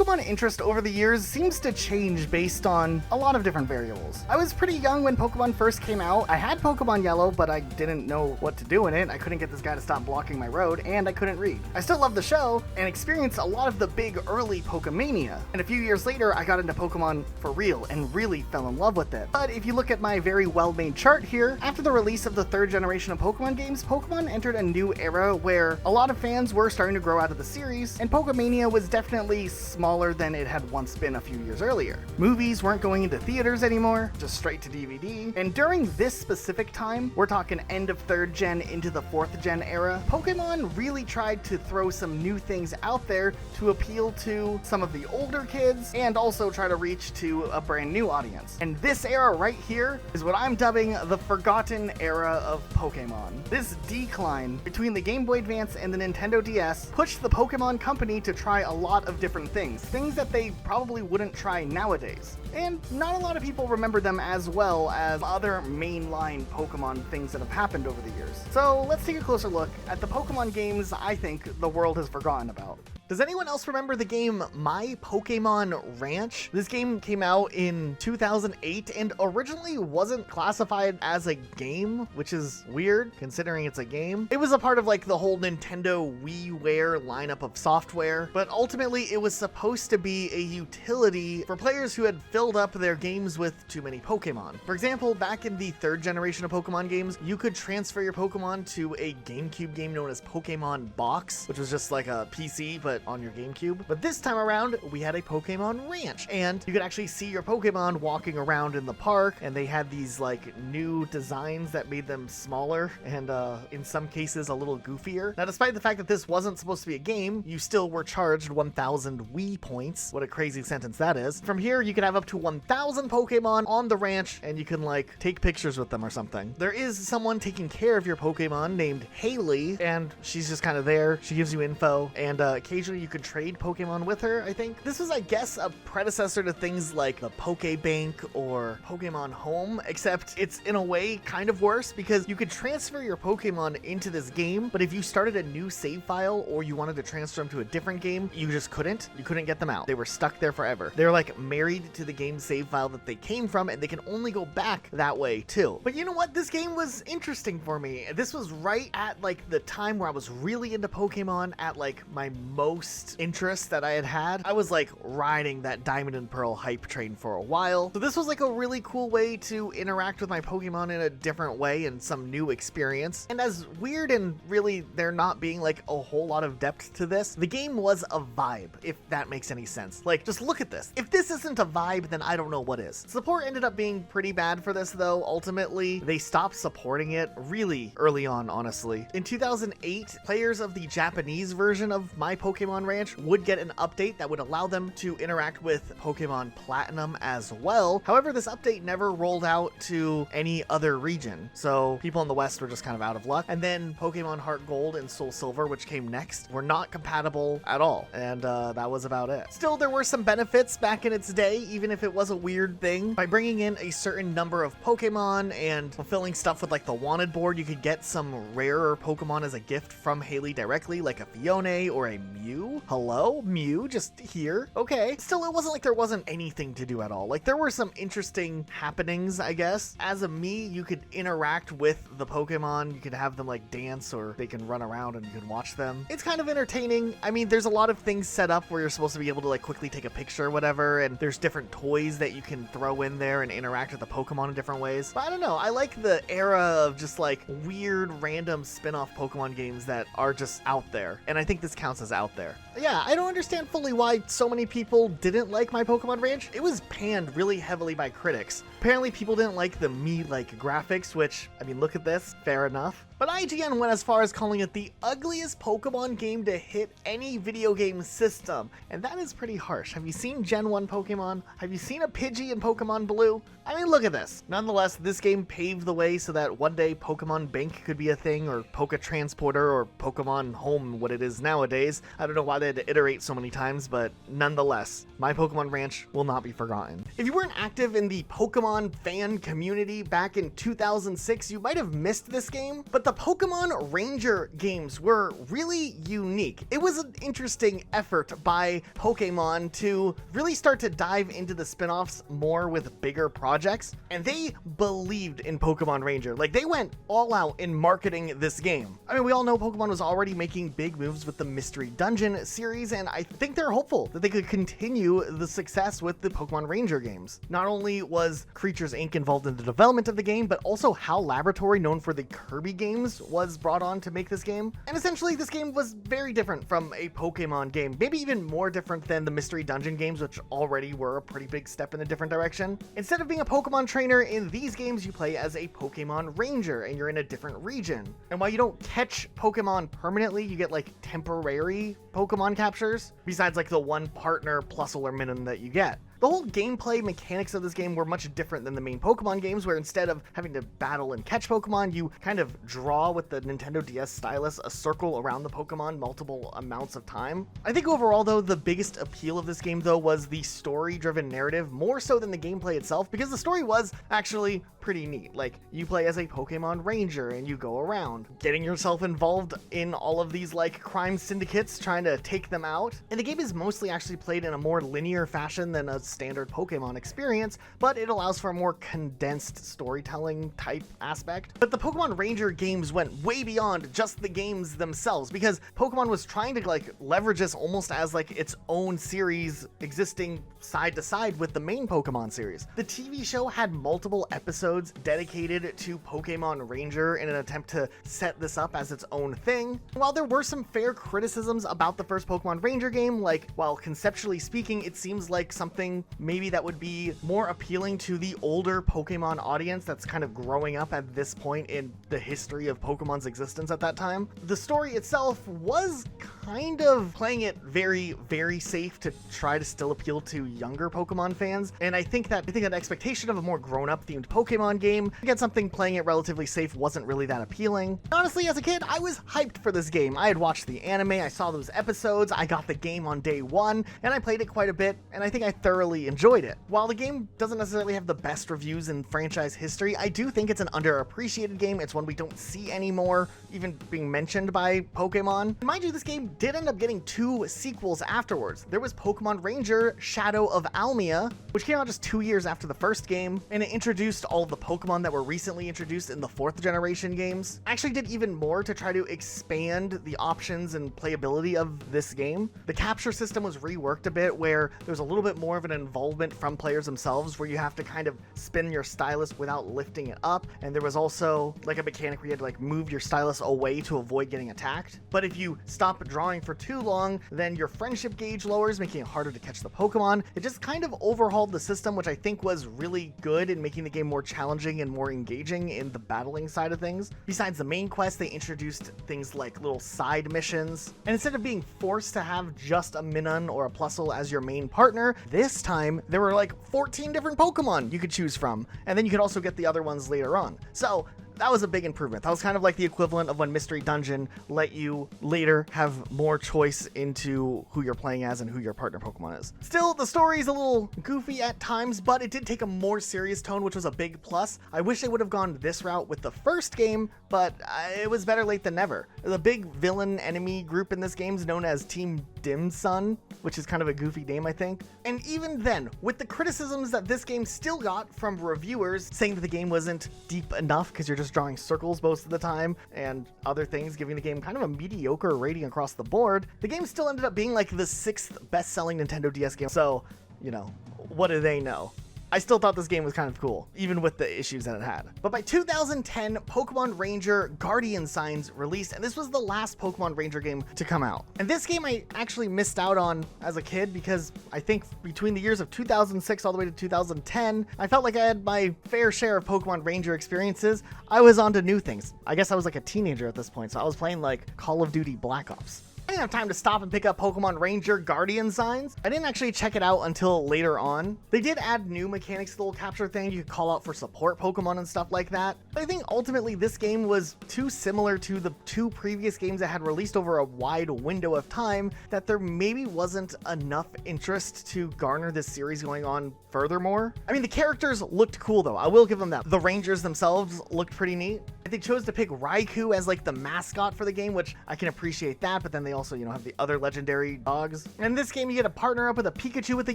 Pokemon interest over the years seems to change based on a lot of different variables. I was pretty young when Pokemon first came out. I had Pokemon Yellow, but I didn't know what to do in it. I couldn't get this guy to stop blocking my road, and I couldn't read. I still love the show and experienced a lot of the big early Pokemania. And a few years later, I got into Pokemon for real and really fell in love with it. But if you look at my very well-made chart here, after the release of the third generation of Pokemon games, Pokemon entered a new era where a lot of fans were starting to grow out of the series, and Pokemania was definitely smaller than it had once been a few years earlier. Movies weren't going into theaters anymore, just straight to DVD, and during this specific time, we're talking end of 3rd gen into the 4th gen era, Pokemon really tried to throw some new things out there to appeal to some of the older kids and also try to reach to a brand new audience. And this era right here is what I'm dubbing the forgotten era of Pokemon. This decline between the Game Boy Advance and the Nintendo DS pushed the Pokemon company to try a lot of different things that they probably wouldn't try nowadays. And not a lot of people remember them as well as other mainline Pokemon things that have happened over the years. So let's take a closer look at the Pokemon games I think the world has forgotten about. Does anyone else remember the game My Pokemon Ranch? This game came out in 2008 and originally wasn't classified as a game, which is weird considering it's a game. It was a part of like the whole Nintendo WiiWare lineup of software, but ultimately it was supposed to be a utility for players who had filled up their games with too many Pokemon. For example, back in the 3rd generation of Pokemon games, you could transfer your Pokemon to a GameCube game known as Pokemon Box, which was just like a PC, but on your GameCube. But this time around, we had a Pokemon Ranch, and you could actually see your Pokemon walking around in the park, and they had these like new designs that made them smaller and in some cases a little goofier. Now, despite the fact that this wasn't supposed to be a game, you still were charged 1,000 Wii points. What a crazy sentence that is. From here, you could have up to 1,000 Pokemon on the ranch, and you can like take pictures with them or something. There is someone taking care of your Pokemon named Haley, and she's just kind of there. She gives you info, and occasionally you could trade Pokemon with her, I think. This was, I guess, a predecessor to things like the Pokebank or Pokemon Home, except it's in a way kind of worse because you could transfer your Pokemon into this game, but if you started a new save file or you wanted to transfer them to a different game, you just couldn't. You couldn't get them out. They were stuck there forever. They're like married to the game save file that they came from, and they can only go back that way too. But you know what? This game was interesting for me. This was right at like the time where I was really into Pokemon at like my most interest that I had. I was like riding that Diamond and Pearl hype train for a while. So this was like a really cool way to interact with my Pokemon in a different way and some new experience. And as weird and really there not being like a whole lot of depth to this, the game was a vibe, if that makes any sense. Like, just look at this. If this isn't a vibe, then I don't know what is. Support ended up being pretty bad for this though. Ultimately, they stopped supporting it really early on, honestly. In 2008, players of the Japanese version of My Pokemon Ranch would get an update that would allow them to interact with Pokemon Platinum as well. However, this update never rolled out to any other region, so people in the West were just kind of out of luck. And then Pokemon Heart Gold and Soul Silver, which came next, were not compatible at all, and that was about it. Still, there were some benefits back in its day, even if it was a weird thing. By bringing in a certain number of Pokemon and fulfilling stuff with like the wanted board, you could get some rarer Pokemon as a gift from Haley directly, like a Fione or a Mew. Hello, Mew, just here. Okay. Still, it wasn't like there wasn't anything to do at all. Like, there were some interesting happenings, I guess. As a me, you could interact with the Pokemon. You could have them like dance, or they can run around and you can watch them. It's kind of entertaining. I mean, there's a lot of things set up where you're supposed to be able to like quickly take a picture or whatever, and there's different toys that you can throw in there and interact with the Pokemon in different ways. But I don't know. I like the era of just like weird, random spin-off Pokemon games that are just out there. And I think this counts as out there. Yeah, I don't understand fully why so many people didn't like My Pokemon Ranch. It was panned really heavily by critics. Apparently people didn't like the me-like graphics, which, I mean, look at this, fair enough. But IGN went as far as calling it the ugliest Pokemon game to hit any video game system, and that is pretty harsh. Have you seen Gen 1 Pokemon? Have you seen a Pidgey in Pokemon Blue? I mean, look at this. Nonetheless, this game paved the way so that one day Pokemon Bank could be a thing, or Poke Transporter, or Pokemon Home, what it is nowadays. I don't know why they had to iterate so many times, but nonetheless, My Pokemon Ranch will not be forgotten. If you weren't active in the Pokemon fan community back in 2006, you might have missed this game, but the the Pokemon Ranger games were really unique. It was an interesting effort by Pokemon to really start to dive into the spin-offs more with bigger projects, and they believed in Pokemon Ranger. Like, they went all out in marketing this game. I mean, we all know Pokemon was already making big moves with the Mystery Dungeon series, and I think they're hopeful that they could continue the success with the Pokemon Ranger games. Not only was Creatures Inc. involved in the development of the game, but also HAL Laboratory, known for the Kirby games, was brought on to make this game. And essentially, this game was very different from a Pokemon game, maybe even more different than the Mystery Dungeon games, which already were a pretty big step in a different direction. Instead of being a Pokemon trainer, in these games you play as a Pokemon Ranger, and you're in a different region. And while you don't catch Pokemon permanently, you get like temporary Pokemon captures, besides like the one partner plus or minimum that you get. The whole gameplay mechanics of this game were much different than the main Pokemon games, where instead of having to battle and catch Pokemon, you kind of draw with the Nintendo DS stylus a circle around the Pokemon multiple amounts of time. I think overall though, the biggest appeal of this game though was the story-driven narrative, more so than the gameplay itself, because the story was actually pretty neat. Like, you play as a Pokemon Ranger and you go around getting yourself involved in all of these like crime syndicates, trying to take them out. And the game is mostly actually played in a more linear fashion than a standard Pokemon experience, but it allows for a more condensed storytelling type aspect. But the Pokemon Ranger games went way beyond just the games themselves, because Pokemon was trying to like leverage this almost as like its own series existing side to side with the main Pokemon series. The TV show had multiple episodes dedicated to Pokemon Ranger in an attempt to set this up as its own thing. While there were some fair criticisms about the first Pokemon Ranger game, like while conceptually speaking it seems like something maybe that would be more appealing to the older Pokemon audience that's kind of growing up at this point in the history of Pokemon's existence at that time, the story itself was kind of playing it very, very safe to try to still appeal to younger Pokemon fans. And I think that expectation of a more grown-up themed Pokemon game, to get something playing it relatively safe wasn't really that appealing. Honestly, as a kid, I was hyped for this game. I had watched the anime, I saw those episodes, I got the game on day one, and I played it quite a bit, and I think I thoroughly enjoyed it. While the game doesn't necessarily have the best reviews in franchise history, I do think it's an underappreciated game. It's one we don't see anymore, even being mentioned by Pokemon. Mind you, this game did end up getting 2 sequels afterwards. There was Pokemon Ranger Shadow of Almia, which came out just 2 years after the first game, and it introduced all of the Pokemon that were recently introduced in the 4th generation games. Actually did even more to try to expand the options and playability of this game. The capture system was reworked a bit, where there was a little bit more of an involvement from players themselves, where you have to kind of spin your stylus without lifting it up, and there was also like a mechanic where you had to like move your stylus away to avoid getting attacked. But if you stop drawing for too long, then your friendship gauge lowers, making it harder to catch the Pokemon. It just kind of overhauled the system, which I think was really good in making the game more challenging and more engaging in the battling side of things. Besides the main quest, they introduced things like little side missions, and instead of being forced to have just a Minun or a Plusle as your main partner, this time there were like 14 different Pokemon you could choose from, and then you could also get the other ones later on. So that was a big improvement. That was kind of like the equivalent of when Mystery Dungeon let you later have more choice into who you're playing as and who your partner Pokemon is. Still, the story is a little goofy at times, but it did take a more serious tone, which was a big plus. I wish they would have gone this route with the first game, but it was better late than never. The big villain enemy group in this game is known as Team Dim Sun, which is kind of a goofy name, I think. And even then, with the criticisms that this game still got from reviewers saying that the game wasn't deep enough because you're just drawing circles most of the time, and other things giving the game kind of a mediocre rating across the board, the game still ended up being like the 6th best-selling Nintendo DS game. So, you know, what do they know? I still thought this game was kind of cool, even with the issues that it had. But by 2010, Pokemon Ranger Guardian Signs released, and this was the last Pokemon Ranger game to come out. And this game I actually missed out on as a kid, because I think between the years of 2006 all the way to 2010, I felt like I had my fair share of Pokemon Ranger experiences. I was on to new things. I guess I was like a teenager at this point, so I was playing like Call of Duty Black Ops. I didn't have time to stop and pick up Pokemon Ranger Guardian Signs. I didn't actually check it out until later on. They did add new mechanics to the little capture thing. You could call out for support Pokemon and stuff like that. But I think ultimately this game was too similar to the 2 previous games that had released over a wide window of time that there maybe wasn't enough interest to garner this series going on furthermore. I mean, the characters looked cool though. I will give them that. The Rangers themselves looked pretty neat. They chose to pick Raikou as like the mascot for the game, which I can appreciate that, but then they also, have the other legendary dogs. And in this game, you get to partner up with a Pikachu with a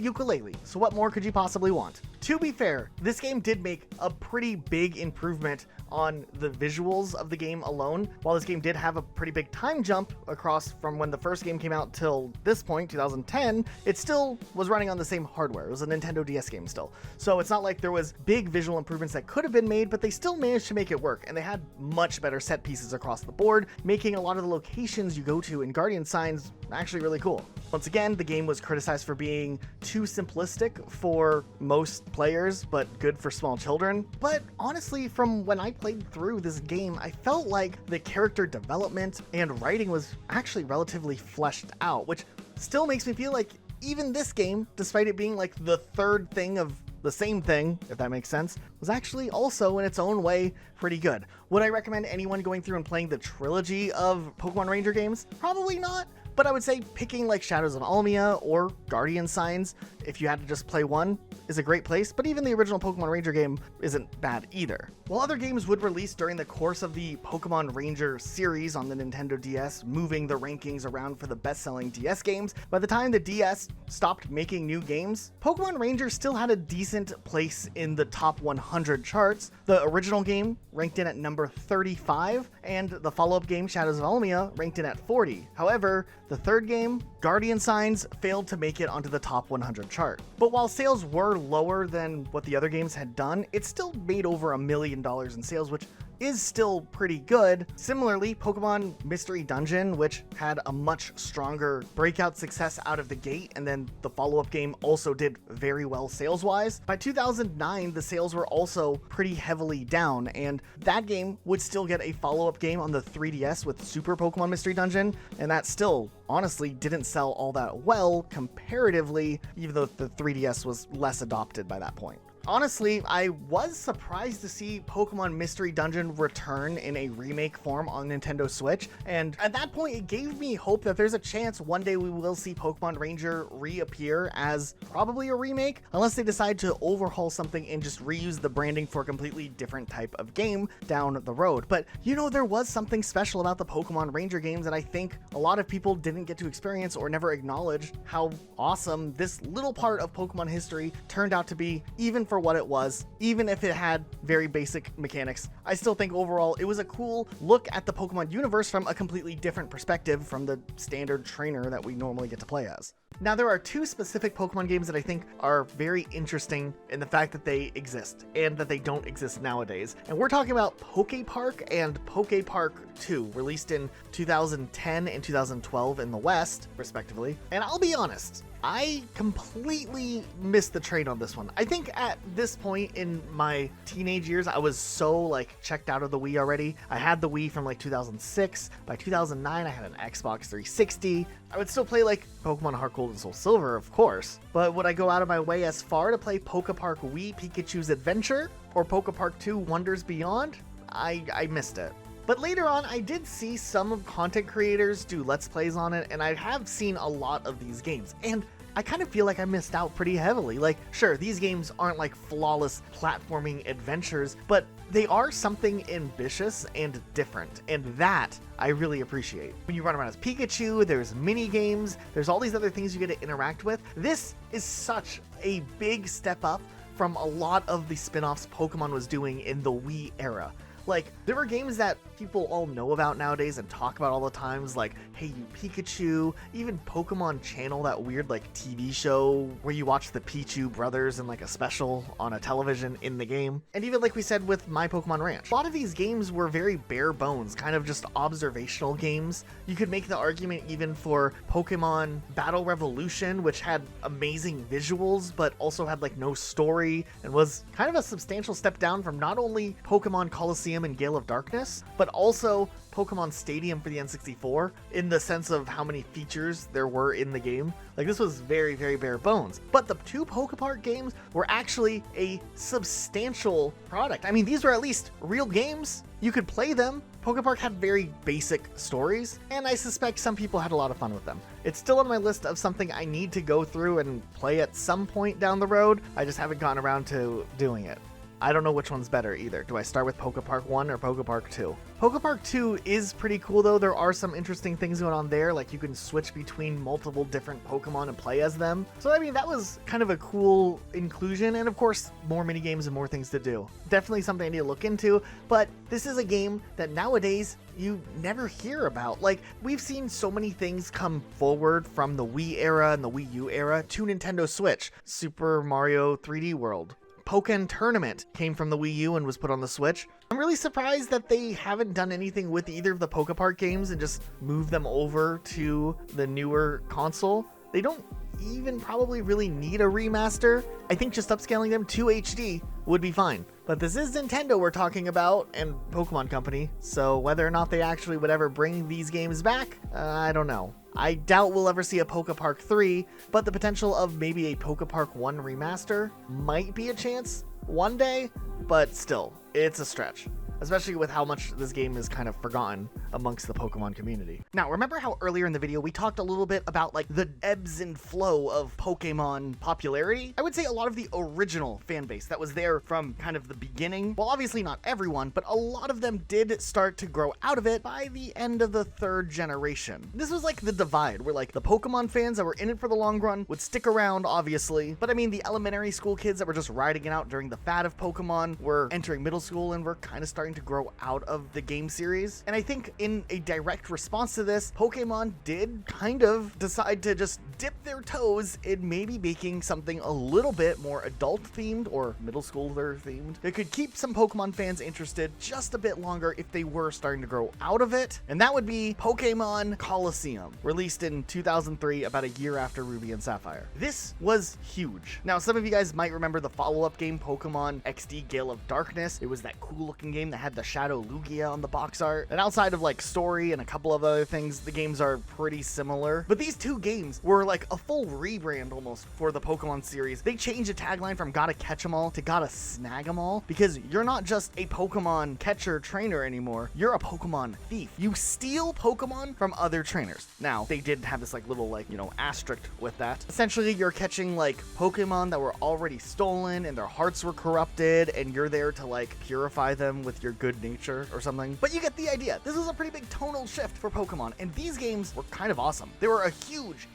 ukulele. So what more could you possibly want? To be fair, this game did make a pretty big improvement on the visuals of the game alone. While this game did have a pretty big time jump across from when the first game came out till this point, 2010, it still was running on the same hardware. It was a Nintendo DS game still. So it's not like there was big visual improvements that could have been made, but they still managed to make it work. And they had much better set pieces across the board, making a lot of the locations you go to in Guardian Signs actually really cool. Once again, the game was criticized for being too simplistic for most players, but good for small children. But honestly, from when I played through this game, I felt like the character development and writing was actually relatively fleshed out, which still makes me feel like even this game, despite it being like the third thing of the same thing, if that makes sense, was actually also in its own way pretty good. Would I recommend anyone going through and playing the trilogy of Pokemon Ranger games? Probably not. But I would say picking like Shadows of Almia or Guardian Signs, if you had to just play one, is a great place, but even the original Pokemon Ranger game isn't bad either. While other games would release during the course of the Pokemon Ranger series on the Nintendo DS, moving the rankings around for the best-selling DS games, by the time the DS stopped making new games, Pokemon Ranger still had a decent place in the top 100 charts. The original game ranked in at number 35, and the follow-up game, Shadows of Almia, ranked in at 40. However, the third game, Guardian Signs, failed to make it onto the top 100 chart. But while sales were lower than what the other games had done, it still made over $1 million in sales, which is still pretty good. Similarly, Pokemon Mystery Dungeon, which had a much stronger breakout success out of the gate, and then the follow-up game also did very well sales-wise. By 2009, the sales were also pretty heavily down, and that game would still get a follow-up game on the 3DS with Super Pokemon Mystery Dungeon, and that still honestly didn't sell all that well comparatively, even though the 3DS was less adopted by that point. Honestly, I was surprised to see Pokemon Mystery Dungeon return in a remake form on Nintendo Switch, and at that point it gave me hope that there's a chance one day we will see Pokemon Ranger reappear as probably a remake, unless they decide to overhaul something and just reuse the branding for a completely different type of game down the road. But there was something special about the Pokemon Ranger games that I think a lot of people didn't get to experience or never acknowledged how awesome this little part of Pokemon history turned out to be, even for what it was, even if it had very basic mechanics. I still think overall it was a cool look at the Pokemon universe from a completely different perspective from the standard trainer that we normally get to play as. Now, there are two specific Pokemon games that I think are very interesting in the fact that they exist and that they don't exist nowadays. And we're talking about Pokepark and Pokepark 2, released in 2010 and 2012 in the West, respectively. And I'll be honest, I completely missed the train on this one. I think at this point in my teenage years, I was so checked out of the Wii already. I had the Wii from 2006. By 2009, I had an Xbox 360. I would still play Pokemon Heart Gold and Soul Silver, of course. But would I go out of my way as far to play Pokepark Wii Pikachu's Adventure or Pokepark 2 Wonders Beyond? I missed it. But later on, I did see some content creators do Let's Plays on it, and I have seen a lot of these games. And I kind of feel like I missed out pretty heavily. Sure, these games aren't flawless platforming adventures, but they are something ambitious and different, and that I really appreciate. When you run around as Pikachu, there's mini games, there's all these other things you get to interact with. This is such a big step up from a lot of the spin-offs Pokemon was doing in the Wii era. There were games that people all know about nowadays and talk about all the times, Hey You Pikachu, even Pokemon Channel, that weird TV show where you watch the Pichu brothers in a special on a television in the game. And even we said with My Pokemon Ranch, a lot of these games were very bare bones, kind of just observational games. You could make the argument even for Pokemon Battle Revolution, which had amazing visuals, but also had no story and was kind of a substantial step down from not only Pokemon Colluseum and Gale of Darkness, but also Pokemon Stadium for the N64 in the sense of how many features there were in the game. This was very, very bare bones. But the two Pokepark games were actually a substantial product. I mean, these were at least real games. You could play them. Pokepark had very basic stories, and I suspect some people had a lot of fun with them. It's still on my list of something I need to go through and play at some point down the road. I just haven't gotten around to doing it. I don't know which one's better either. Do I start with Pokepark 1 or Pokepark 2? Pokepark 2 is pretty cool though. There are some interesting things going on there, like you can switch between multiple different Pokemon and play as them. So I mean, that was kind of a cool inclusion, and of course, more mini games and more things to do. Definitely something I need to look into, but this is a game that nowadays you never hear about. Like, we've seen so many things come forward from the Wii era and the Wii U era to Nintendo Switch. Super Mario 3D World. Pokken Tournament came from the Wii U and was put on the Switch. I'm really surprised that they haven't done anything with either of the Pokepark games and just moved them over to the newer console. They don't even probably really need a remaster. I think just upscaling them to HD would be fine. But this is Nintendo we're talking about, and Pokemon Company, so whether or not they actually would ever bring these games back, I don't know. I doubt we'll ever see a Pokepark 3, but the potential of maybe a Pokepark 1 remaster might be a chance one day, but still, it's a stretch. Especially with how much this game is kind of forgotten amongst the Pokemon community. Now, remember how earlier in the video we talked a little bit about like the ebbs and flow of Pokemon popularity? I would say a lot of the original fan base that was there from kind of the beginning, well, obviously not everyone, but a lot of them did start to grow out of it by the end of the third generation. This was like the divide, where like the Pokemon fans that were in it for the long run would stick around, obviously, but I mean, the elementary school kids that were just riding it out during the fad of Pokemon were entering middle school and were kind of starting to grow out of the game series. And I think in a direct response to this, Pokemon did kind of decide to just dip their toes in maybe making something a little bit more adult themed or middle schooler themed that could keep some Pokemon fans interested just a bit longer if they were starting to grow out of it. And that would be Pokemon Colluseum, released in 2003, about a year after Ruby and Sapphire. This was huge. Now, some of you guys might remember the follow-up game, Pokemon XD Gale of Darkness. It was that cool looking game that had the Shadow Lugia on the box art. And outside of like story and a couple of other things, the games are pretty similar. But these two games were like a full rebrand almost for the Pokemon series. They changed the tagline from gotta catch 'em all to gotta snag 'em all, because you're not just a Pokemon catcher trainer anymore, you're a Pokemon thief. You steal Pokemon from other trainers. Now, they did have this like little like, you know, asterisk with that. Essentially, you're catching like Pokemon that were already stolen and their hearts were corrupted, and you're there to like purify them with your good nature or something. But you get the idea. This was a pretty big tonal shift for Pokemon, and these games were kind of awesome. They were a huge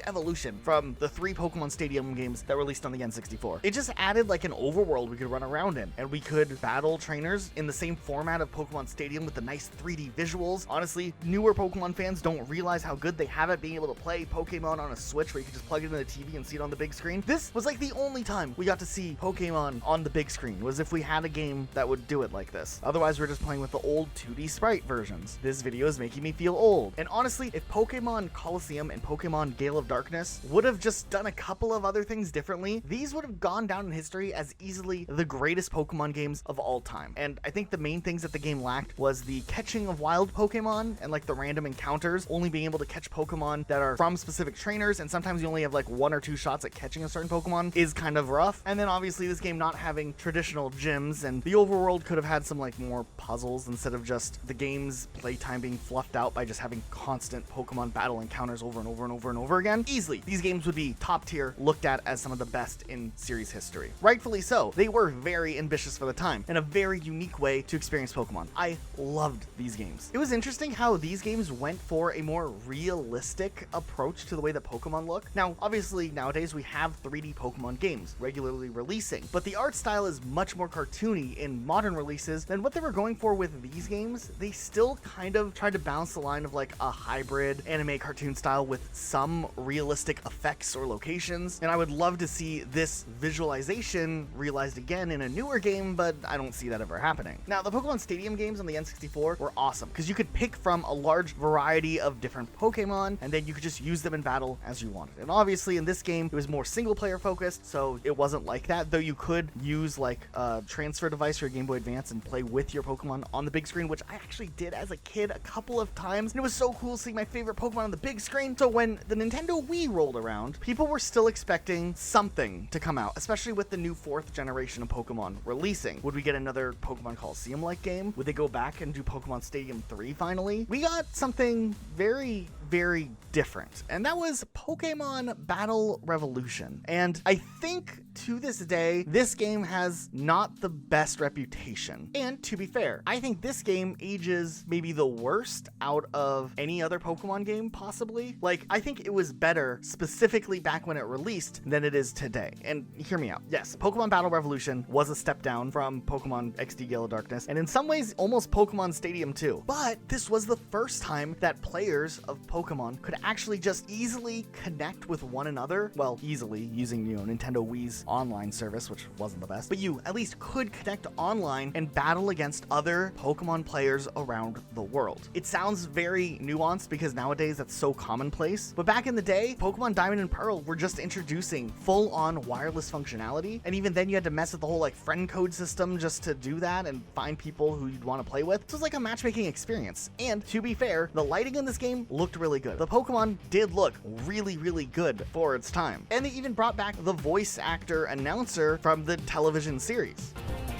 evolution from the 3 Pokemon Stadium games that were released on the N64. It just added like an overworld we could run around in, and we could battle trainers in the same format of Pokemon Stadium with the nice 3D visuals. Honestly, newer Pokemon fans don't realize how good they have it being able to play Pokemon on a Switch where you can just plug it into the TV and see it on the big screen. This was like the only time we got to see Pokemon on the big screen, was if we had a game that would do it like this. Otherwise, we're just playing with the old 2D sprite versions. This video is making me feel old. And honestly, if Pokemon Colluseum and Pokemon Gale of Darkness would have just done a couple of other things differently, these would have gone down in history as easily the greatest Pokemon games of all time. And I think the main things that the game lacked was the catching of wild Pokemon and like the random encounters, only being able to catch Pokemon that are from specific trainers, and sometimes you only have like 1 or 2 shots at catching a certain Pokemon is kind of rough. And then obviously this game not having traditional gyms, and the overworld could have had some like more puzzles instead of just the game's playtime being fluffed out by just having constant Pokemon battle encounters over and over and over and over again. Easily, these games would be top tier, looked at as some of the best in series history. Rightfully so. They were very ambitious for the time and a very unique way to experience Pokemon. I loved these games. It was interesting how these games went for a more realistic approach to the way that Pokemon look. Now, obviously nowadays we have 3D Pokemon games regularly releasing, but the art style is much more cartoony in modern releases than what they were going for with these games. They still kind of tried to balance the line of like a hybrid anime cartoon style with some realistic effects or locations, and I would love to see this visualization realized again in a newer game, but I don't see that ever happening. Now, the Pokemon Stadium games on the N64 were awesome because you could pick from a large variety of different Pokemon, and then you could just use them in battle as you wanted. And obviously in this game, it was more single player focused, so it wasn't like that, though you could use like a transfer device for your Game Boy Advance and play with with your Pokemon on the big screen, which I actually did as a kid a couple of times, and it was so cool seeing my favorite Pokemon on the big screen. So when the Nintendo Wii rolled around, people were still expecting something to come out, especially with the new 4th generation of Pokemon releasing. Would we get another Pokemon Colluseum-like game? Would they go back and do Pokemon Stadium 3 finally? We got something very, very different, and that was Pokemon Battle Revolution. And I think to this day, this game has not the best reputation. And to be fair, I think this game ages maybe the worst out of any other Pokemon game, possibly. Like, I think it was better specifically back when it released than it is today. And hear me out. Yes, Pokemon Battle Revolution was a step down from Pokemon XD Gale of Darkness, and in some ways, almost Pokemon Stadium 2. But this was the first time that players of Pokemon could actually just easily connect with one another. Well, easily, using, Nintendo Wii's online service, which wasn't the best, but you at least could connect online and battle against other Pokemon players around the world. It sounds very nuanced because nowadays that's so commonplace, but back in the day, Pokemon Diamond and Pearl were just introducing full-on wireless functionality, and even then you had to mess with the whole friend code system just to do that and find people who you'd want to play with. So it was like a matchmaking experience. And to be fair, the lighting in this game looked really good. The Pokemon did look really, really good for its time. And they even brought back the voice actor announcer from the television series.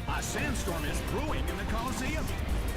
A sandstorm is brewing in the Colosseum.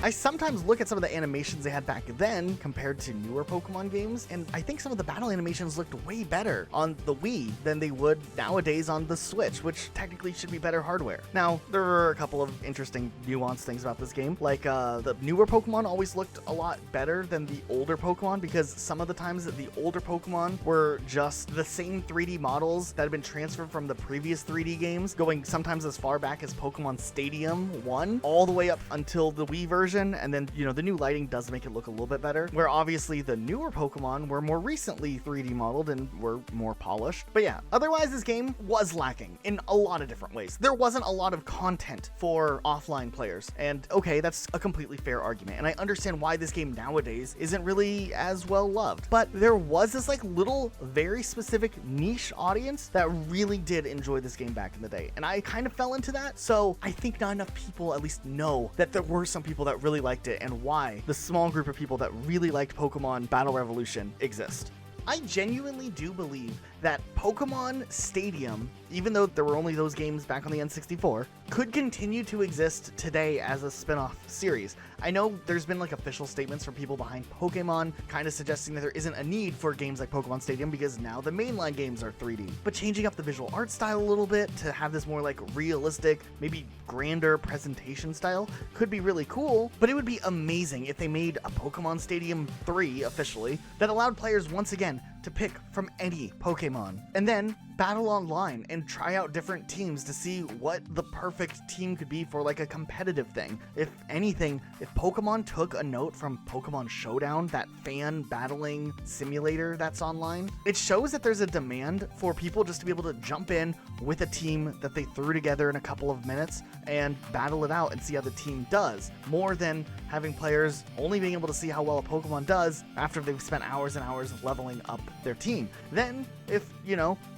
I sometimes look at some of the animations they had back then compared to newer Pokemon games, and I think some of the battle animations looked way better on the Wii than they would nowadays on the Switch, which technically should be better hardware. Now, there are a couple of interesting nuanced things about this game, like the newer Pokemon always looked a lot better than the older Pokemon, because some of the times that the older Pokemon were just the same 3D models that had been transferred from the previous 3D games, going sometimes as far back as Pokemon Stadium 1, all the way up until the Wii version. And then, the new lighting does make it look a little bit better, where obviously the newer Pokemon were more recently 3D modeled and were more polished. But yeah, otherwise this game was lacking in a lot of different ways. There wasn't a lot of content for offline players, and okay, that's a completely fair argument, and I understand why this game nowadays isn't really as well loved. But there was this little, very specific niche audience that really did enjoy this game back in the day, and I kind of fell into that. So I think not enough people at least know that there were some people that really liked it, and why the small group of people that really liked Pokemon Battle Revolution exist. I genuinely do believe that Pokemon Stadium, even though there were only those games back on the N64, could continue to exist today as a spin-off series. I know there's been official statements from people behind Pokemon kind of suggesting that there isn't a need for games like Pokemon Stadium because now the mainline games are 3D. But changing up the visual art style a little bit to have this more realistic, maybe grander presentation style could be really cool, but it would be amazing if they made a Pokemon Stadium 3 officially that allowed players once again to pick from any Pokemon and then battle online and try out different teams to see what the perfect team could be for a competitive thing. If anything, if Pokemon took a note from Pokemon Showdown, that fan battling simulator that's online, it shows that there's a demand for people just to be able to jump in with a team that they threw together in a couple of minutes and battle it out and see how the team does, more than having players only being able to see how well a Pokemon does after they've spent hours and hours leveling up their team. Then, if,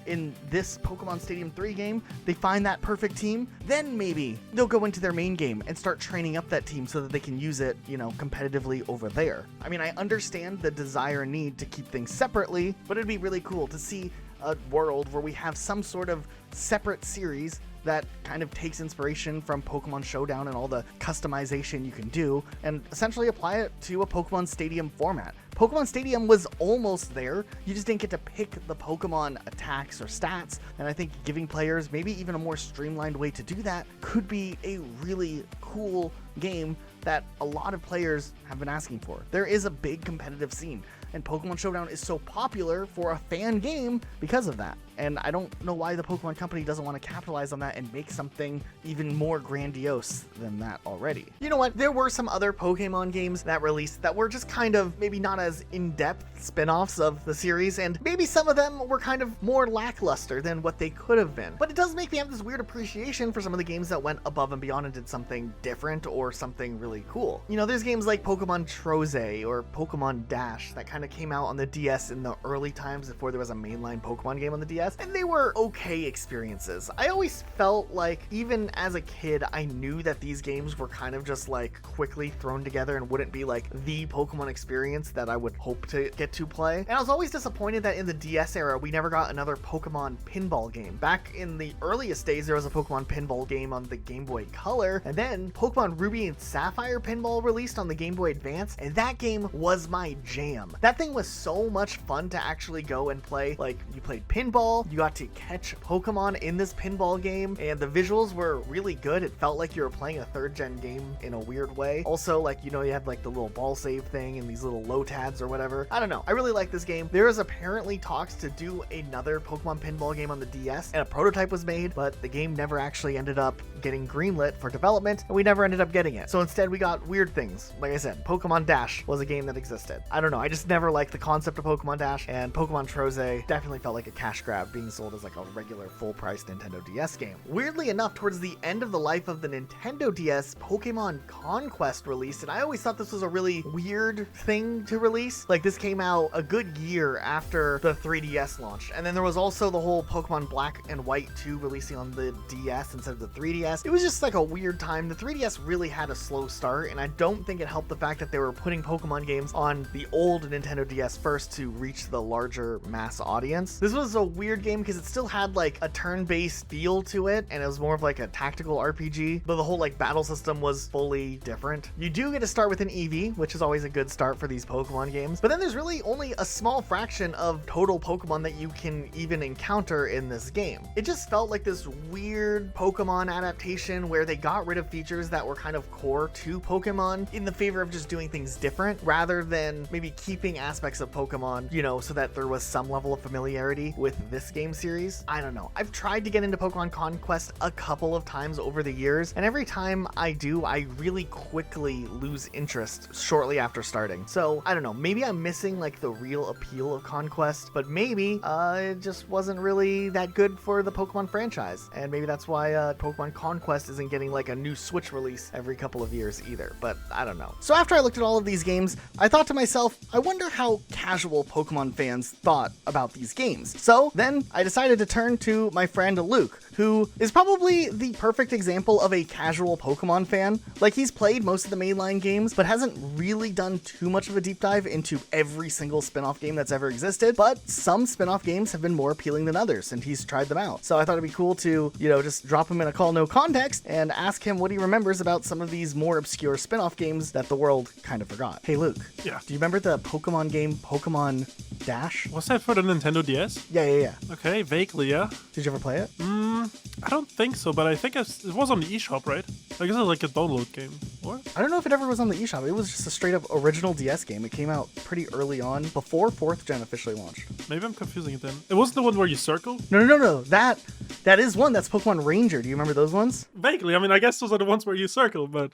in this Pokemon Stadium 3 game, they find that perfect team, then maybe they'll go into their main game and start training up that team so that they can use it, competitively over there. I mean, I understand the desire and need to keep things separately, but it'd be really cool to see a world where we have some sort of separate series that kind of takes inspiration from Pokemon Showdown and all the customization you can do, and essentially apply it to a Pokemon Stadium format. Pokemon Stadium was almost there, you just didn't get to pick the Pokemon attacks or stats, and I think giving players maybe even a more streamlined way to do that could be a really cool game that a lot of players have been asking for. There is a big competitive scene, and Pokemon Showdown is so popular for a fan game because of that. And I don't know why the Pokemon Company doesn't want to capitalize on that and make something even more grandiose than that already. You know what? There were some other Pokemon games that released that were just kind of maybe not as in-depth spin-offs of the series, and maybe some of them were kind of more lackluster than what they could have been. But it does make me have this weird appreciation for some of the games that went above and beyond and did something different or something really cool. There's games like Pokemon Trozei or Pokemon Dash that kind of came out on the DS in the early times before there was a mainline Pokemon game on the DS. DS, and they were okay experiences. I always felt like, even as a kid, I knew that these games were kind of just like quickly thrown together and wouldn't be like the Pokemon experience that I would hope to get to play. And I was always disappointed that in the DS era, we never got another Pokemon pinball game. Back in the earliest days, there was a Pokemon pinball game on the Game Boy Color, and then Pokemon Ruby and Sapphire pinball released on the Game Boy Advance, and that game was my jam. That thing was so much fun to actually go and play. Like, you played pinball, you got to catch Pokemon in this pinball game, and the visuals were really good. It felt like you were playing a third gen game in a weird way. Also, like, you know, you had like the little ball save thing and these little low-tads or whatever. I don't know. I really like this game. There is apparently talks to do another Pokemon pinball game on the DS, and a prototype was made, but the game never actually ended up getting greenlit for development, and we never ended up getting it. So instead we got weird things. Like I said, Pokemon Dash was a game that existed. I don't know, I just never liked the concept of Pokemon Dash, and Pokemon Trozei definitely felt like a cash grab being sold as like a regular full-price Nintendo DS game. Weirdly enough, towards the end of the life of the Nintendo DS, Pokemon Conquest released, and I always thought this was a really weird thing to release. Like, this came out a good year after the 3DS launch, and then there was also the whole Pokemon Black and White 2 releasing on the DS instead of the 3DS. It was just like a weird time. The 3DS really had a slow start, and I don't think it helped the fact that they were putting Pokemon games on the old Nintendo DS first to reach the larger mass audience. This was a weird game because it still had like a turn-based feel to it, and it was more of like a tactical RPG, but the whole like battle system was fully different. You do get to start with an Eevee, which is always a good start for these Pokemon games, but then there's really only a small fraction of total Pokemon that you can even encounter in this game. It just felt like this weird Pokemon adaptation where they got rid of features that were kind of core to Pokemon in the favor of just doing things different, rather than maybe keeping aspects of Pokemon, you know, so that there was some level of familiarity with this game series. I don't know. I've tried to get into Pokemon Conquest a couple of times over the years, and every time I do, I really quickly lose interest shortly after starting. So I don't know, maybe I'm missing like the real appeal of Conquest, but maybe it just wasn't really that good for the Pokemon franchise, and maybe that's why Pokemon Conquest isn't getting like a new Switch release every couple of years either, but I don't know. So after I looked at all of these games, I thought to myself, I wonder how casual Pokemon fans thought about these games. So then I decided to turn to my friend Luke, who is probably the perfect example of a casual Pokemon fan. Like, he's played most of the mainline games, but hasn't really done too much of a deep dive into every single spin-off game that's ever existed, but some spin-off games have been more appealing than others, and he's tried them out. So I thought it'd be cool to, you know, just drop him in a call no context and ask him what he remembers about some of these more obscure spin-off games that the world kind of forgot. Hey Luke. Yeah. Do you remember the Pokemon game Pokemon Dash? Was that for the Nintendo DS? Yeah. Okay, vaguely, yeah. Did you ever play it? I don't think so, but I think it was on the eShop, right? I guess it's like a download game, or? I don't know if it ever was on the eShop. It was just a straight up original DS game. It came out pretty early on, before 4th gen officially launched. Maybe I'm confusing it then. It wasn't the one where you circle? No. That is one. That's Pokemon Ranger. Do you remember those ones? Vaguely. I mean, I guess those are the ones where you circle, but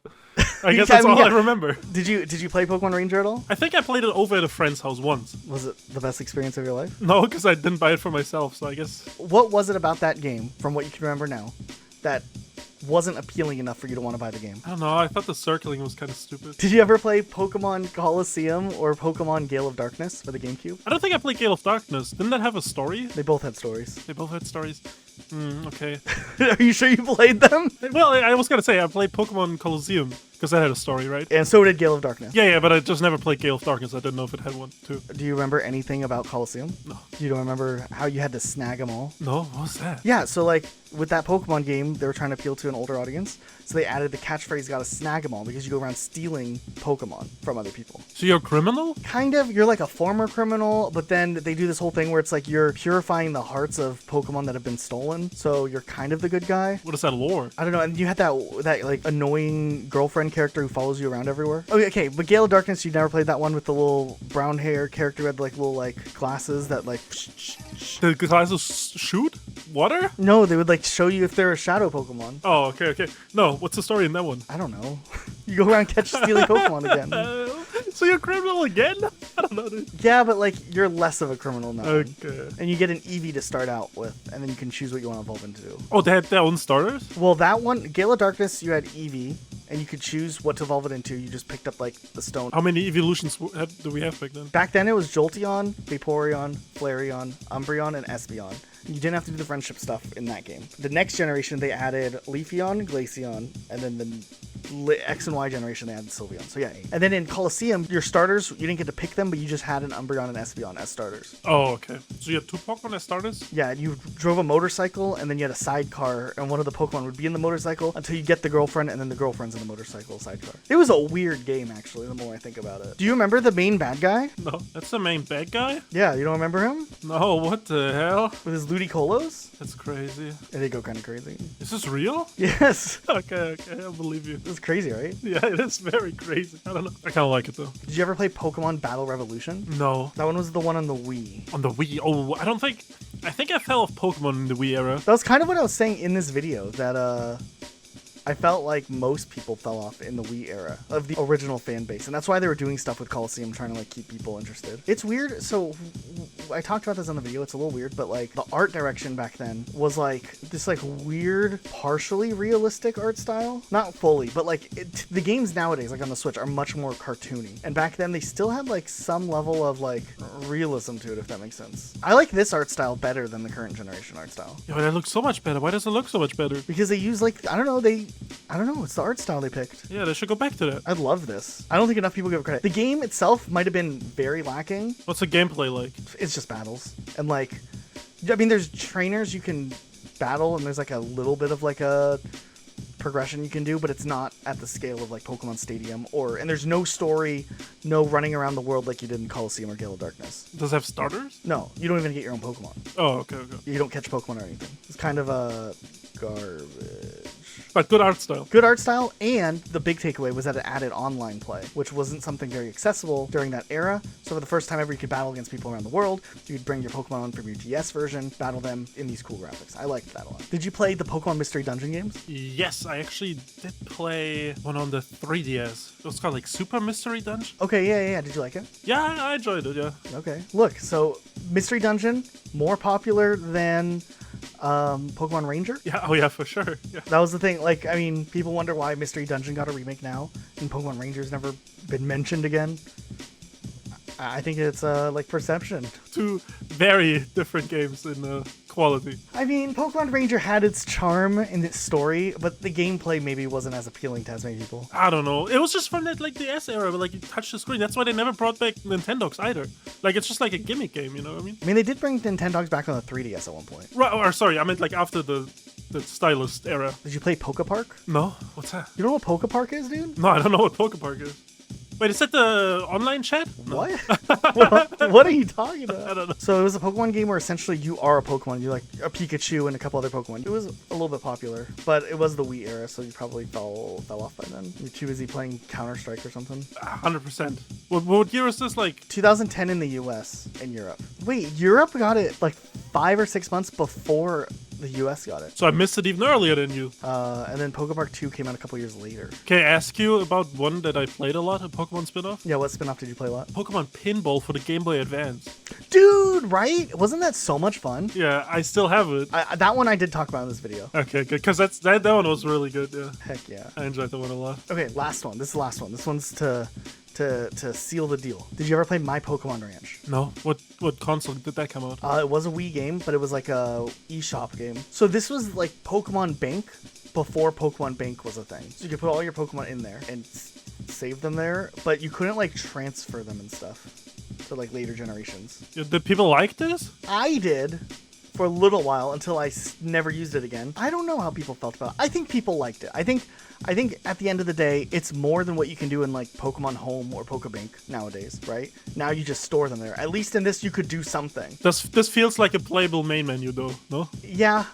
I guess that's all I remember. Did you play Pokemon Ranger at all? I think I played it over at a friend's house once. Was it the best experience of your life? No, because I didn't buy it for myself, so I guess... What was it about that game, from what you can remember now, that wasn't appealing enough for you to want to buy the game? I don't know, I thought the circling was kind of stupid. Did you ever play Pokemon Colluseum or Pokemon Gale of Darkness for the GameCube? I don't think I played Gale of Darkness. Didn't that have a story? They both had stories. They both had stories. Okay. Are you sure you played them? Well, I was gonna say, I played Pokemon Colluseum, because that had a story, right? And so did Gale of Darkness. Yeah, but I just never played Gale of Darkness. I didn't know if it had one, too. Do you remember anything about Colosseum? No. You don't remember how you had to snag them all? No, what was that? Yeah, so like with that Pokemon game, they were trying to appeal to an older audience. So they added the catchphrase, gotta snag them all, because you go around stealing Pokemon from other people. So you're a criminal? Kind of. You're like a former criminal, but then they do this whole thing where it's like you're purifying the hearts of Pokemon that have been stolen. So you're kind of the good guy. What is that lore? I don't know. And you had that like annoying girlfriend character who follows you around everywhere. Okay, but Gale of Darkness, you never played that one with the little brown hair character who had like little like glasses that like... The glasses shoot? Water? No, they would like show you if they're a shadow Pokemon. Oh, okay. No, what's the story in that one? I don't know. You go around catch stealing Pokemon again. So you're a criminal again? I don't know, dude. Yeah, but like you're less of a criminal now. Okay. And you get an Eevee to start out with, and then you can choose what you want to evolve into. Oh, they had their own starters? Well, that one, Gale of Darkness, you had Eevee. and you could choose what to evolve it into. You just picked up like the stone. How many evolutions do we have back then? Back then it was Jolteon, Vaporeon, Flareon, Umbreon, and Espeon. You didn't have to do the friendship stuff in that game. The next generation, they added Leafeon, Glaceon, and then the X and Y generation, they added Sylveon. So yeah, 8. And then in Colluseum, your starters, you didn't get to pick them, but you just had an Umbreon and Espeon as starters. Oh, okay. So you had 2 Pokemon as starters? Yeah, you drove a motorcycle, and then you had a sidecar, and one of the Pokemon would be in the motorcycle until you get the girlfriend, and then the girlfriend's in the motorcycle sidecar. It was a weird game, actually, the more I think about it. Do you remember the main bad guy? No, that's the main bad guy? Yeah, you don't remember him? No, what the hell? With his Ludicolo? That's crazy. And they go kind of crazy. Is this real? Yes. Okay, I believe you. It's crazy, right? Yeah, it is very crazy. I don't know. I kind of like it though. Did you ever play Pokemon Battle Revolution? No. That one was the one on the Wii. On the Wii? Oh, I think I fell off Pokemon in the Wii era. That was kind of what I was saying in this video, that I felt like most people fell off in the Wii era of the original fan base, and that's why they were doing stuff with Colluseum, trying to like keep people interested. It's weird. So I talked about this on the video. It's a little weird, but like the art direction back then was like this like weird, partially realistic art style. Not fully, but like the games nowadays, like on the Switch, are much more cartoony. And back then, they still had like some level of like realism to it, if that makes sense. I like this art style better than the current generation art style. Yeah, but it looks so much better. Why does it look so much better? Because they use like, I don't know, it's the art style they picked. Yeah, they should go back to that. I love this. I don't think enough people give it credit. The game itself might have been very lacking. What's the gameplay like? It's just battles. And like, I mean, there's trainers you can battle, and there's like a little bit of like a progression you can do, but it's not at the scale of like Pokemon Stadium, and there's no story, no running around the world like you did in Colosseum or Gale of Darkness. Does it have starters? No, you don't even get your own Pokemon. Oh, okay. You don't catch Pokemon or anything. It's kind of a garbage. But good art style. Good art style, and the big takeaway was that it added online play, which wasn't something very accessible during that era. So for the first time ever, you could battle against people around the world. You'd bring your Pokemon from your DS version, battle them in these cool graphics. I liked that a lot. Did you play the Pokemon Mystery Dungeon games? Yes, I actually did play one on the 3DS. It was called like Super Mystery Dungeon. Okay, yeah. Did you like it? Yeah, I enjoyed it, yeah. Okay. Look, so Mystery Dungeon, more popular than Pokemon Ranger? Yeah, oh yeah, for sure. Yeah. That was the thing. Like, I mean, people wonder why Mystery Dungeon got a remake now and Pokemon Ranger's never been mentioned again. I think it's like perception. 2 very different games in quality. I mean, Pokemon Ranger had its charm in its story, but the gameplay maybe wasn't as appealing to as many people. I don't know. It was just from that like the S era, but like you touch the screen. That's why they never brought back Nintendogs either. Like it's just like a gimmick game, you know what I mean? I mean, they did bring Nintendogs back on the 3DS at one point. Right, or sorry, I meant like after the stylus era. Did you play Pokepark? No? What's that? You know what Pokepark is, dude? No, I don't know what Pokepark is. Wait, is that the online chat? No. What? What are you talking about? I don't know. So it was a Pokemon game where essentially you are a Pokemon. You like a Pikachu and a couple other Pokemon. It was a little bit popular, but it was the Wii era, so you probably fell off by then. You're too busy playing Counter-Strike or something. 100%. What year is this like? 2010 in the US and Europe. Wait, Europe got it like 5 or 6 months before the US got it. So I missed it even earlier than you. And then Pokepark 2 came out a couple years later. Can I ask you about one that I played a lot, a Pokemon spin-off? Yeah, what spin-off did you play a lot? Pokemon Pinball for the Game Boy Advance. Dude, right? Wasn't that so much fun? Yeah, I still have it. That one I did talk about in this video. Okay, good. Because that one was really good, yeah. Heck yeah. I enjoyed that one a lot. Okay, last one. This is the last one. This one's to seal the deal. Did you ever play My Pokemon Ranch? No? What console did that come out? It was a Wii game, but it was like a eShop game. So this was like Pokemon Bank before Pokemon Bank was a thing. So you could put all your Pokemon in there and save them there, but you couldn't like transfer them and stuff to like later generations. Did people like this? I did for a little while until I never used it again. I don't know how people felt about it. I think people liked it. I think at the end of the day, it's more than what you can do in like Pokemon Home or Pokebank nowadays, right? Now you just store them there. At least in this, you could do something. This feels like a playable main menu though, no? Yeah.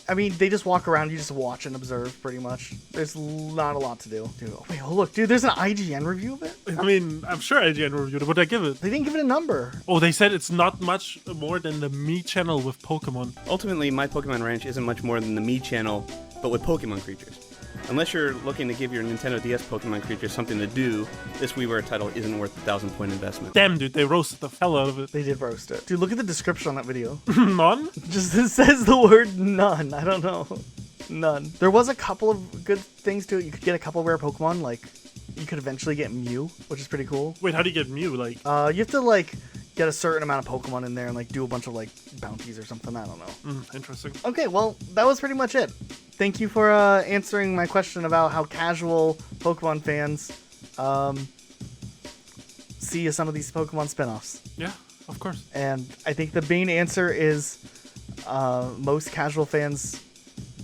I mean, they just walk around, you just watch and observe, pretty much. There's not a lot to do. Dude, oh, wait, oh, look, dude, there's an IGN review of it? I mean, I'm sure IGN reviewed it. What did I give it? They didn't give it a number. Oh, they said it's not much more than the Me channel with Pokemon. Ultimately, My Pokemon Ranch isn't much more than the Me channel, but with Pokemon creatures. Unless you're looking to give your Nintendo DS Pokemon creatures something to do, this WiiWare title isn't worth the 1,000-point investment. Damn, dude, they roasted the hell out of it. They did roast it. Dude, look at the description on that video. None? Just it says the word none. I don't know. None. There was a couple of good things to it. You could get a couple rare Pokemon, like you could eventually get Mew, which is pretty cool. Wait, how do you get Mew? Like, You have to like get a certain amount of Pokemon in there and like do a bunch of like bounties or something. I don't know. Interesting. Okay, well, that was pretty much it. Thank you for answering my question about how casual Pokemon fans see some of these Pokemon spin-offs. Yeah, of course. And I think the main answer is most casual fans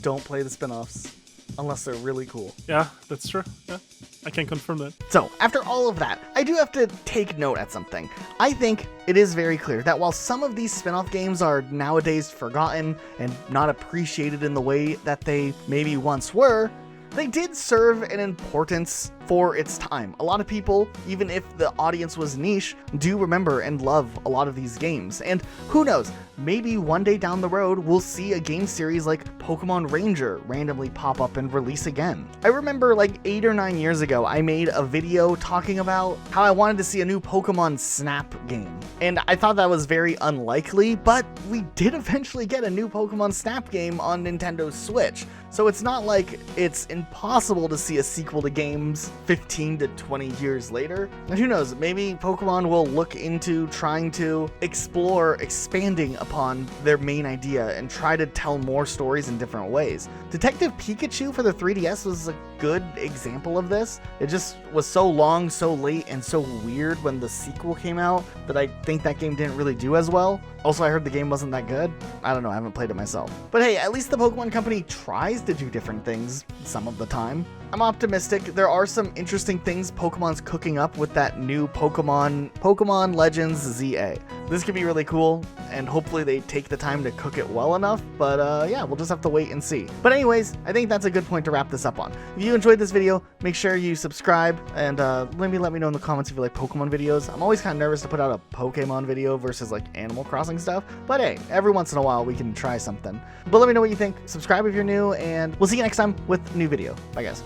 don't play the spin-offs unless they're really cool. Yeah, that's true. Yeah, I can confirm that. So, after all of that, I do have to take note at something. I think it is very clear that while some of these spin-off games are nowadays forgotten and not appreciated in the way that they maybe once were, they did serve an importance for its time. A lot of people, even if the audience was niche, do remember and love a lot of these games. And who knows, maybe one day down the road, we'll see a game series like Pokemon Ranger randomly pop up and release again. I remember like 8 or 9 years ago, I made a video talking about how I wanted to see a new Pokemon Snap game. And I thought that was very unlikely, but we did eventually get a new Pokemon Snap game on Nintendo Switch. So it's not like it's impossible to see a sequel to games 15 to 20 years later. And who knows, maybe Pokemon will look into trying to explore expanding upon their main idea and try to tell more stories in different ways. Detective Pikachu for the 3DS was a good example of this. It just was so long, so late, and so weird when the sequel came out that I think that game didn't really do as well. Also, I heard the game wasn't that good. I don't know, I haven't played it myself. But hey, at least the Pokemon Company tries to do different things some of the time. I'm optimistic. There are some interesting things Pokemon's cooking up with that new Pokemon Legends ZA. This could be really cool, and hopefully they take the time to cook it well enough, but yeah, we'll just have to wait and see. But anyways, I think that's a good point to wrap this up on. If you enjoyed this video, make sure you subscribe, and maybe let me know in the comments if you like Pokemon videos. I'm always kind of nervous to put out a Pokemon video versus like Animal Crossing stuff, but hey, every once in a while we can try something. But let me know what you think. Subscribe if you're new, and we'll see you next time with a new video. Bye guys.